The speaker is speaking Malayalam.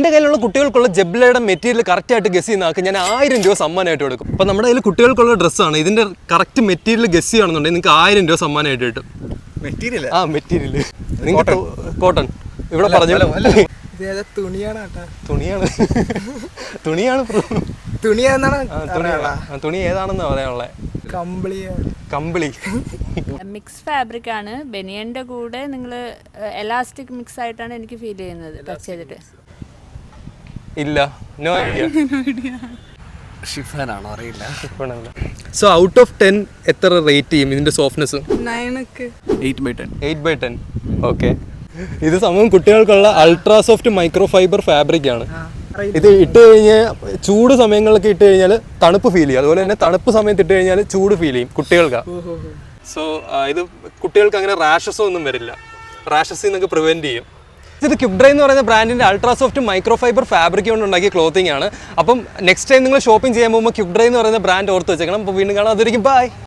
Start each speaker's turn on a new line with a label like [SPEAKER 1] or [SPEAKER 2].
[SPEAKER 1] എൻ്റെ കയ്യിലുള്ള കുട്ടികൾക്കുള്ള ജബ്ലയുടെ മെറ്റീരിയൽ കറക്റ്റായിട്ട് ഗസ് ചെയ്യുന്ന ഞാൻ 1000 രൂപ സമ്മാനമായിട്ട് കൊടുക്കും. അപ്പോൾ നമ്മുടെ കയ്യിൽ കുട്ടികൾക്കുള്ള ഡ്രസ്സാണ്, ഇതിൻ്റെ കറക്റ്റ് മെറ്റീരിയൽ ഗസ് ചെയ്യുകയാണെന്നുണ്ടെങ്കിൽ നിങ്ങൾക്ക് 1000 രൂപ സമ്മാനമായിട്ട് കിട്ടും. മെറ്റീരിയൽ നിങ്ങൾക്ക് കോട്ടൺ ഇവിടെ പറഞ്ഞു. തുണി ഏതാണെന്ന് പറയാനുള്ളത്? കമ്പിളി.
[SPEAKER 2] മിക്സ് ഫാബ്രിക് ആണ്. ബനിയന്റെ കൂടെ നിങ്ങൾ എലാസ്റ്റിക് മിക്സ് ആയിട്ടാണ് എനിക്ക് ഫീൽ ചെയ്യുന്നത് ടച്ച് ചെയ്തിട്ട്.
[SPEAKER 1] ഇല്ല, നോ ഐഡിയ.
[SPEAKER 3] ഷിഫാൻ ആണോ അറിയില്ല.
[SPEAKER 1] സോ ഔട്ട് ഓഫ് 10 എത്ര റേറ്റ് ചെയ്യും ഇതിന്റെ സോഫ്റ്റ്നെസ്? 8/10. ഓക്കെ. ഇത് സംഭവം കുട്ടികൾക്കുള്ള ultra soft micro fibre fabric ആണ്. ഇത് ഇട്ട് കഴിഞ്ഞാൽ ചൂട് സമയങ്ങളിലൊക്കെ ഇട്ട് കഴിഞ്ഞാൽ തണുപ്പ് ഫീൽ ചെയ്യും, അതുപോലെ തന്നെ തണുപ്പ് സമയത്ത് ഇട്ട് കഴിഞ്ഞാൽ ചൂട് ഫീൽ ചെയ്യും കുട്ടികൾക്ക്. സോ ഇത് കുട്ടികൾക്ക് അങ്ങനെ റാഷസോ ഒന്നും വരില്ല, റാഷസിൽ നിന്നൊക്കെ പ്രിവെന്റ് ചെയ്യും. ഇത് ക്യുബ്ഡ്രൈ എന്ന് പറയുന്ന ബ്രാൻഡിന്റെ ultra soft micro fibre fabric കൊണ്ട് ഉണ്ടാക്കിയ ക്ലോത്തിങ് ആണ്. അപ്പം നെക്സ്റ്റ് ടൈം നിങ്ങൾ ഷോപ്പിംഗ് ചെയ്യാൻ പോകുമ്പോൾ ക്യുബ്ഡ്രൈ എന്ന് പറയുന്ന ബ്രാൻഡ് ഓർത്ത് വെച്ചേക്കണം. അപ്പോൾ വീണ്ടും കാണാം. അതൊരിക്കും ബൈ.